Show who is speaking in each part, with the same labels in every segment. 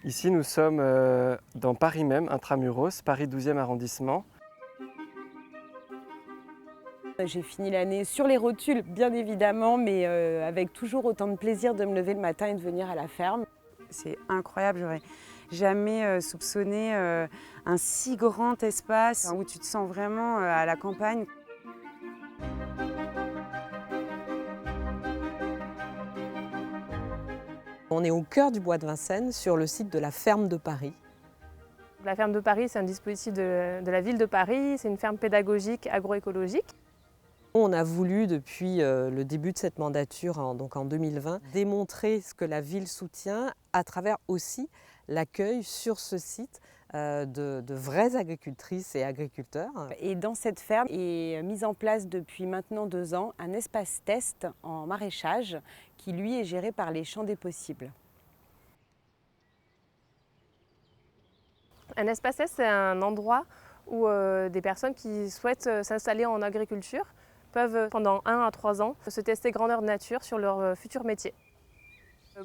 Speaker 1: Ici, nous sommes dans Paris même, intramuros, Paris 12e arrondissement.
Speaker 2: J'ai fini l'année sur les rotules, bien évidemment, mais avec toujours autant de plaisir de me lever le matin et de venir à la ferme.
Speaker 3: C'est incroyable, j'aurais jamais soupçonné un si grand espace où tu te sens vraiment à la campagne.
Speaker 4: On est au cœur du bois de Vincennes, sur le site de la ferme de Paris.
Speaker 5: La ferme de Paris, c'est un dispositif de la ville de Paris. C'est une ferme pédagogique agroécologique.
Speaker 4: On a voulu, depuis le début de cette mandature, donc en 2020, démontrer ce que la ville soutient à travers aussi l'accueil sur ce site de vraies agricultrices et agriculteurs.
Speaker 2: Et dans cette ferme est mis en place depuis maintenant 2 ans un espace test en maraîchage qui lui est géré par les Champs des Possibles.
Speaker 5: Un espace test, c'est un endroit où des personnes qui souhaitent s'installer en agriculture peuvent pendant 1 à 3 ans se tester grandeur nature sur leur futur métier.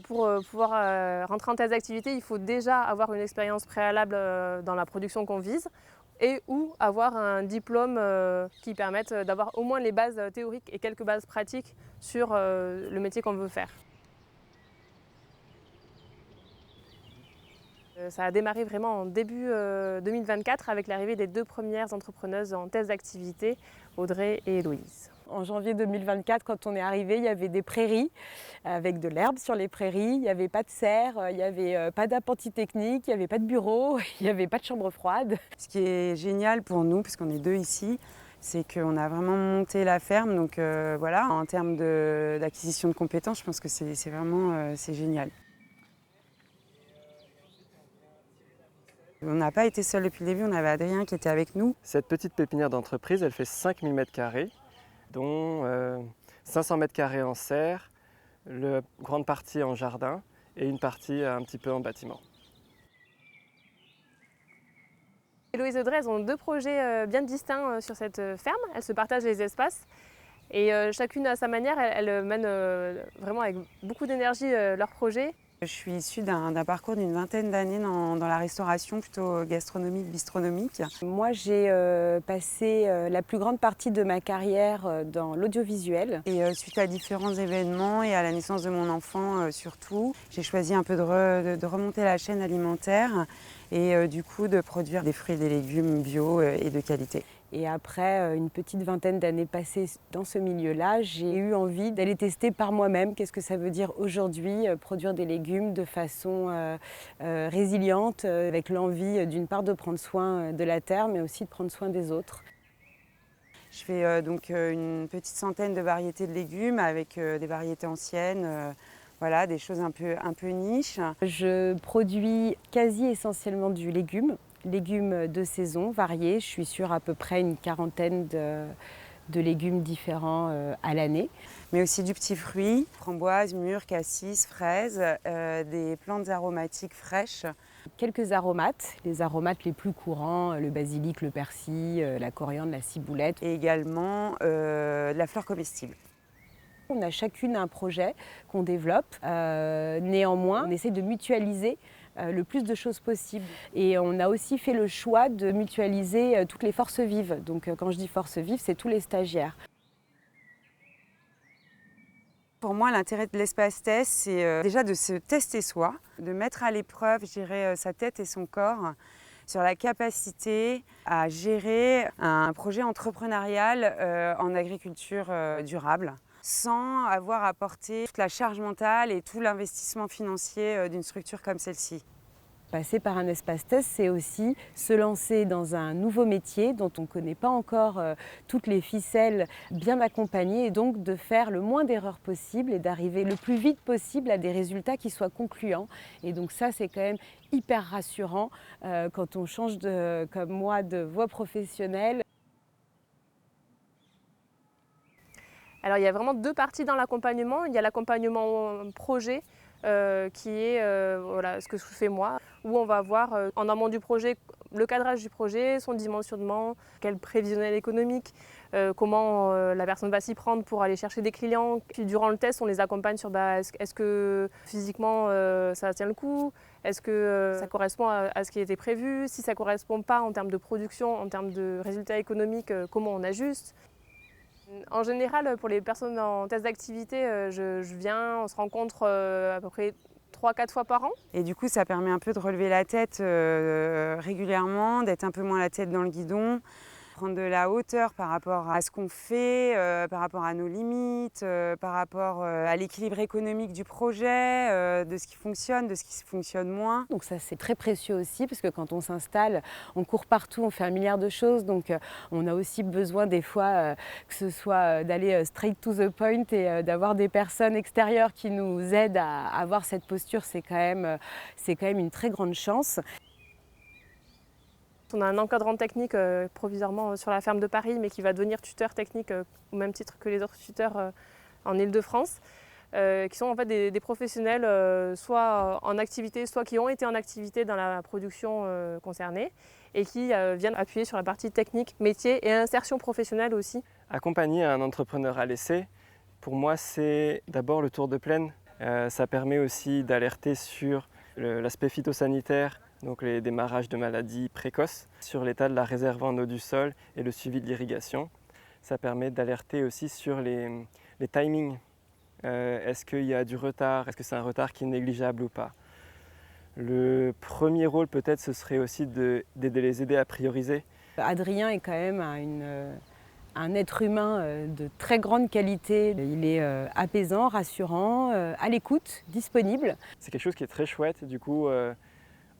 Speaker 5: Pour pouvoir rentrer en telle activité, il faut déjà avoir une expérience préalable dans la production qu'on vise et ou avoir un diplôme qui permette d'avoir au moins les bases théoriques et quelques bases pratiques sur le métier qu'on veut faire. Ça a démarré vraiment en début 2024 avec l'arrivée des 2 premières entrepreneuses en test d'activité, Audrey et Héloïse.
Speaker 2: En janvier 2024, quand on est arrivé, il y avait des prairies avec de l'herbe sur les prairies, il n'y avait pas de serre, il n'y avait pas d'apprentis techniques, il n'y avait pas de bureau, il n'y avait pas de chambre froide.
Speaker 3: Ce qui est génial pour nous, puisqu'on est 2 ici, c'est qu'on a vraiment monté la ferme. Donc voilà, en termes d'acquisition de compétences, je pense que c'est vraiment génial. On n'a pas été seuls depuis le début, on avait Adrien qui était avec nous.
Speaker 1: Cette petite pépinière d'entreprise, elle fait 5000 m², dont 500 m² en serre, la grande partie en jardin et une partie un petit peu en bâtiment.
Speaker 5: Héloïse et Audrey, elles ont 2 projets bien distincts sur cette ferme. Elles se partagent les espaces et chacune à sa manière, elles mènent vraiment avec beaucoup d'énergie leurs projets.
Speaker 3: Je suis issue d'un parcours d'une vingtaine d'années dans la restauration, plutôt gastronomique, bistronomique.
Speaker 2: Moi, j'ai passé la plus grande partie de ma carrière dans l'audiovisuel.
Speaker 3: Et suite à différents événements et à la naissance de mon enfant surtout, j'ai choisi un peu de remonter la chaîne alimentaire et du coup de produire des fruits et des légumes bio et de qualité.
Speaker 2: Et après une petite vingtaine d'années passées dans ce milieu-là, j'ai eu envie d'aller tester par moi-même qu'est-ce que ça veut dire aujourd'hui produire des légumes de façon résiliente, avec l'envie d'une part de prendre soin de la terre, mais aussi de prendre soin des autres.
Speaker 3: Je fais donc une petite centaine de variétés de légumes avec des variétés anciennes. Voilà, des choses un peu niches.
Speaker 2: Je produis quasi essentiellement du légume de saison variés. Je suis sur à peu près une quarantaine de légumes différents à l'année.
Speaker 3: Mais aussi du petit fruit, framboises, mûres, cassis, fraises, des plantes aromatiques fraîches.
Speaker 2: Quelques aromates, les aromates les plus courants, le basilic, le persil, la coriandre, la ciboulette.
Speaker 3: Et également de la fleur comestible.
Speaker 2: On a chacune un projet qu'on développe. Néanmoins, on essaie de mutualiser le plus de choses possible. Et on a aussi fait le choix de mutualiser toutes les forces vives. Donc quand je dis forces vives, c'est tous les stagiaires.
Speaker 3: Pour moi, l'intérêt de l'espace test, c'est déjà de se tester soi, de mettre à l'épreuve, je dirais, sa tête et son corps sur la capacité à gérer un projet entrepreneurial en agriculture durable, sans avoir à porter toute la charge mentale et tout l'investissement financier d'une structure comme celle-ci.
Speaker 2: Passer par un espace test, c'est aussi se lancer dans un nouveau métier dont on ne connaît pas encore toutes les ficelles, bien accompagnées, et donc de faire le moins d'erreurs possible et d'arriver le plus vite possible à des résultats qui soient concluants. Et donc ça, c'est quand même hyper rassurant quand on change, comme moi, de voie professionnelle.
Speaker 5: Alors il y a vraiment 2 parties dans l'accompagnement. Il y a l'accompagnement projet qui est voilà, ce que je fais moi, où on va voir en amont du projet le cadrage du projet, son dimensionnement, quel prévisionnel économique, comment la personne va s'y prendre pour aller chercher des clients. Puis durant le test, on les accompagne sur est-ce que physiquement ça tient le coup, est-ce que ça correspond à ce qui était prévu, si ça ne correspond pas en termes de production, en termes de résultats économiques, comment on ajuste. En général, pour les personnes en test d'activité, je viens, on se rencontre à peu près 3-4 fois par an.
Speaker 3: Et du coup, ça permet un peu de relever la tête régulièrement, d'être un peu moins la tête dans le guidon, prendre de la hauteur par rapport à ce qu'on fait, par rapport à nos limites, par rapport à l'équilibre économique du projet, de ce qui fonctionne, de ce qui fonctionne moins.
Speaker 2: Donc ça c'est très précieux aussi parce que quand on s'installe, on court partout, on fait un milliard de choses. Donc on a aussi besoin des fois que ce soit d'aller straight to the point et d'avoir des personnes extérieures qui nous aident à avoir cette posture. C'est quand même une très grande chance.
Speaker 5: On a un encadrant technique provisoirement sur la ferme de Paris, mais qui va devenir tuteur technique au même titre que les autres tuteurs en Île-de-France, qui sont en fait des professionnels soit en activité, soit qui ont été en activité dans la production concernée et qui viennent appuyer sur la partie technique, métier et insertion professionnelle aussi.
Speaker 1: Accompagner un entrepreneur à l'essai, pour moi, c'est d'abord le tour de plaine. Ça permet aussi d'alerter sur l'aspect phytosanitaire, donc les démarrages de maladies précoces, sur l'état de la réserve en eau du sol et le suivi de l'irrigation. Ça permet d'alerter aussi sur les timings. Est-ce qu'il y a du retard? Est-ce que c'est un retard qui est négligeable ou pas? Le premier rôle peut-être ce serait aussi de les aider à prioriser.
Speaker 2: Adrien est quand même un être humain de très grande qualité. Il est apaisant, rassurant, à l'écoute, disponible.
Speaker 1: C'est quelque chose qui est très chouette, du coup,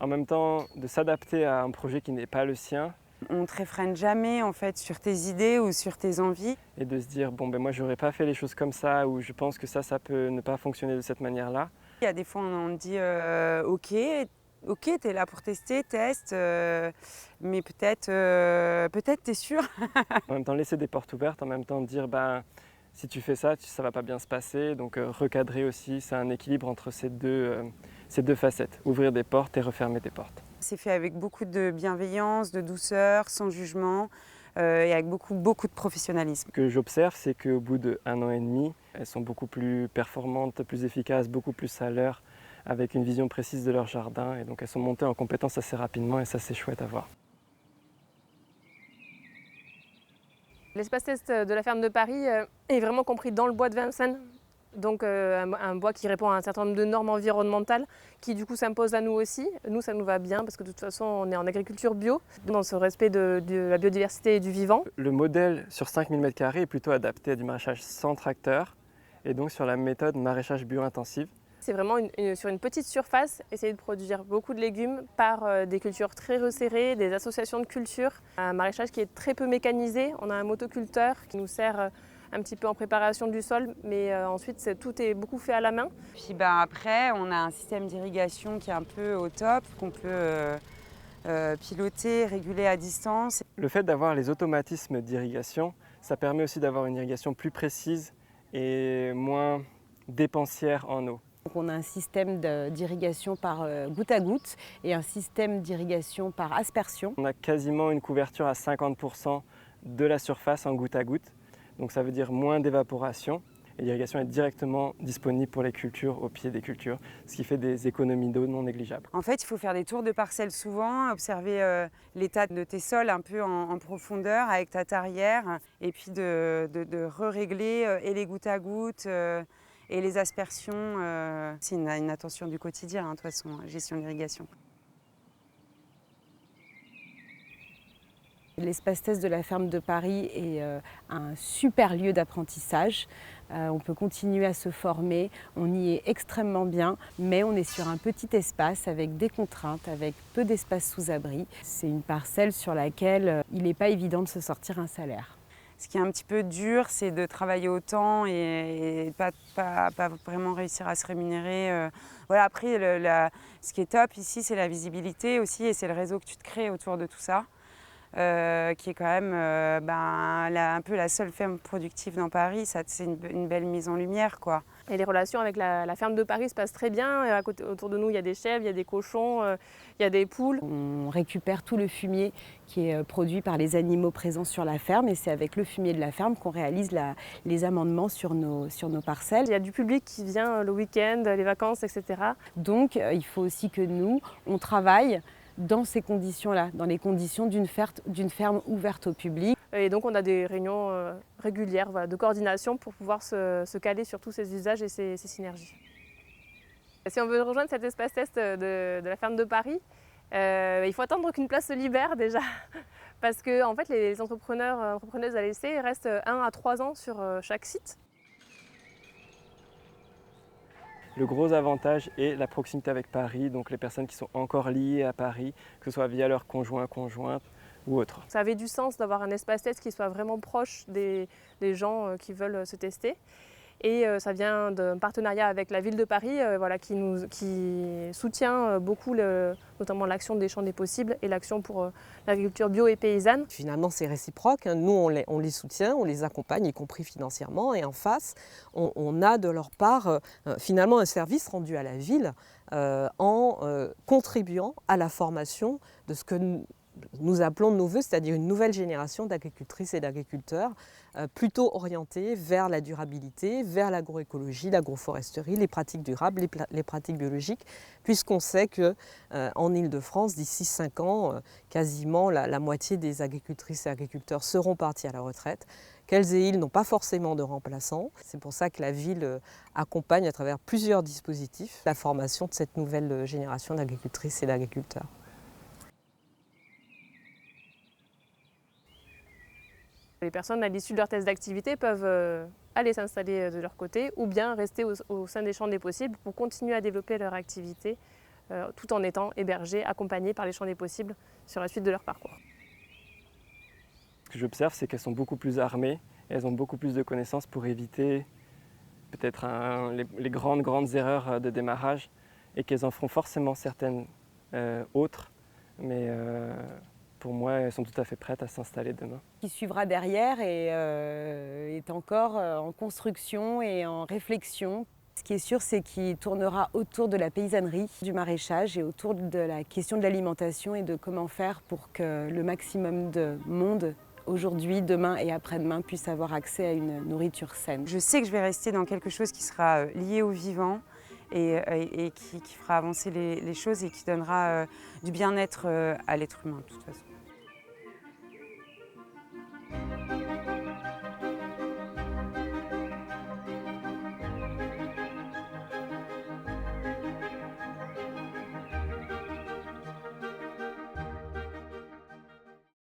Speaker 1: en même temps de s'adapter à un projet qui n'est pas le sien.
Speaker 3: On ne te réfrène jamais en fait sur tes idées ou sur tes envies.
Speaker 1: Et de se dire, bon ben moi j'aurais pas fait les choses comme ça, ou je pense que ça peut ne pas fonctionner de cette manière-là.
Speaker 3: Il y a des fois on dit ok, t'es là pour tester, teste, mais peut-être t'es sûr.
Speaker 1: En même temps laisser des portes ouvertes, en même temps dire ben si tu fais ça, ça va pas bien se passer. Donc recadrer aussi, c'est un équilibre entre ces deux facettes. Ouvrir des portes et refermer des portes.
Speaker 3: C'est fait avec beaucoup de bienveillance, de douceur, sans jugement et avec beaucoup de professionnalisme.
Speaker 1: Ce que j'observe, c'est qu'au bout d'1 an et demi, elles sont beaucoup plus performantes, plus efficaces, beaucoup plus à l'heure, avec une vision précise de leur jardin. Et donc elles sont montées en compétences assez rapidement et ça c'est chouette à voir.
Speaker 5: L'espace test de la ferme de Paris est vraiment compris dans le bois de Vincennes. Donc un bois qui répond à un certain nombre de normes environnementales qui du coup s'imposent à nous aussi. Nous ça nous va bien parce que de toute façon on est en agriculture bio, dans ce respect de la biodiversité et du vivant.
Speaker 1: Le modèle sur 5000 m² est plutôt adapté à du maraîchage sans tracteur et donc sur la méthode maraîchage bio-intensive.
Speaker 5: C'est vraiment sur une petite surface, essayer de produire beaucoup de légumes par des cultures très resserrées, des associations de cultures. Un maraîchage qui est très peu mécanisé. On a un motoculteur qui nous sert un petit peu en préparation du sol, mais ensuite tout est beaucoup fait à la main.
Speaker 3: Puis après, on a un système d'irrigation qui est un peu au top, qu'on peut piloter, réguler à distance.
Speaker 1: Le fait d'avoir les automatismes d'irrigation, ça permet aussi d'avoir une irrigation plus précise et moins dépensière en eau.
Speaker 2: Donc on a un système d'irrigation par goutte à goutte et un système d'irrigation par aspersion.
Speaker 1: On a quasiment une couverture à 50% de la surface en goutte à goutte. Donc ça veut dire moins d'évaporation et l'irrigation est directement disponible pour les cultures, au pied des cultures, ce qui fait des économies d'eau non négligeables.
Speaker 3: En fait, il faut faire des tours de parcelles souvent, observer l'état de tes sols un peu en profondeur avec ta tarière et puis de régler et les gouttes à gouttes et les aspersions. C'est une attention du quotidien, de toute façon, gestion de l'irrigation.
Speaker 2: L'espace test de la ferme de Paris est un super lieu d'apprentissage. On peut continuer à se former, on y est extrêmement bien, mais on est sur un petit espace avec des contraintes, avec peu d'espace sous abri. C'est une parcelle sur laquelle il n'est pas évident de se sortir un salaire.
Speaker 3: Ce qui est un petit peu dur, c'est de travailler autant et pas vraiment réussir à se rémunérer. Voilà, après, ce qui est top ici, c'est la visibilité aussi et c'est le réseau que tu te crées autour de tout ça. qui est quand même un peu la seule ferme productive dans Paris. Ça, c'est une belle mise en lumière, quoi.
Speaker 5: Et les relations avec la ferme de Paris se passent très bien. À côté, autour de nous, il y a des chèvres, il y a des cochons, il y a des poules.
Speaker 2: On récupère tout le fumier qui est produit par les animaux présents sur la ferme et c'est avec le fumier de la ferme qu'on réalise les amendements sur nos parcelles.
Speaker 5: Il y a du public qui vient le week-end, les vacances, etc.
Speaker 2: Donc il faut aussi que nous, on travaille dans ces conditions-là, dans les conditions d'une ferme ouverte au public.
Speaker 5: Et donc on a des réunions régulières de coordination pour pouvoir se caler sur tous ces usages et ces synergies. Si on veut rejoindre cet espace test de la ferme de Paris, il faut attendre qu'une place se libère déjà. Parce que en fait, les entrepreneuses à l'essai restent 1 à 3 ans sur chaque site.
Speaker 1: Le gros avantage est la proximité avec Paris, donc les personnes qui sont encore liées à Paris, que ce soit via leur conjoint, conjointe ou autre.
Speaker 5: Ça avait du sens d'avoir un espace test qui soit vraiment proche des gens qui veulent se tester. Et ça vient d'un partenariat avec la ville de Paris qui soutient beaucoup notamment l'action des champs des possibles et l'action pour l'agriculture bio et paysanne.
Speaker 4: Finalement, c'est réciproque. Nous, on les soutient, on les accompagne, y compris financièrement. Et en face, on a de leur part finalement un service rendu à la ville en contribuant à la formation de ce que nous appelons de nos voeux, c'est-à-dire une nouvelle génération d'agricultrices et d'agriculteurs plutôt orientés vers la durabilité, vers l'agroécologie, l'agroforesterie, les pratiques durables, les pratiques biologiques, puisqu'on sait qu'en Île-de-France, d'ici 5 ans, quasiment la moitié des agricultrices et agriculteurs seront partis à la retraite, qu'elles et ils n'ont pas forcément de remplaçants. C'est pour ça que la ville accompagne à travers plusieurs dispositifs la formation de cette nouvelle génération d'agricultrices et d'agriculteurs.
Speaker 5: Les personnes à l'issue de leur test d'activité peuvent aller s'installer de leur côté ou bien rester au sein des champs des possibles pour continuer à développer leur activité tout en étant hébergées, accompagnées par les champs des possibles sur la suite de leur parcours.
Speaker 1: Ce que j'observe, c'est qu'elles sont beaucoup plus armées, elles ont beaucoup plus de connaissances pour éviter peut-être les grandes erreurs de démarrage et qu'elles en feront forcément certaines autres, mais pour moi, elles sont tout à fait prêtes à s'installer demain.
Speaker 2: Ce qui suivra derrière est encore en construction et en réflexion. Ce qui est sûr, c'est qu'il tournera autour de la paysannerie, du maraîchage et autour de la question de l'alimentation et de comment faire pour que le maximum de monde, aujourd'hui, demain et après-demain, puisse avoir accès à une nourriture saine.
Speaker 3: Je sais que je vais rester dans quelque chose qui sera lié au vivant et qui fera avancer les choses et qui donnera du bien-être à l'être humain de toute façon.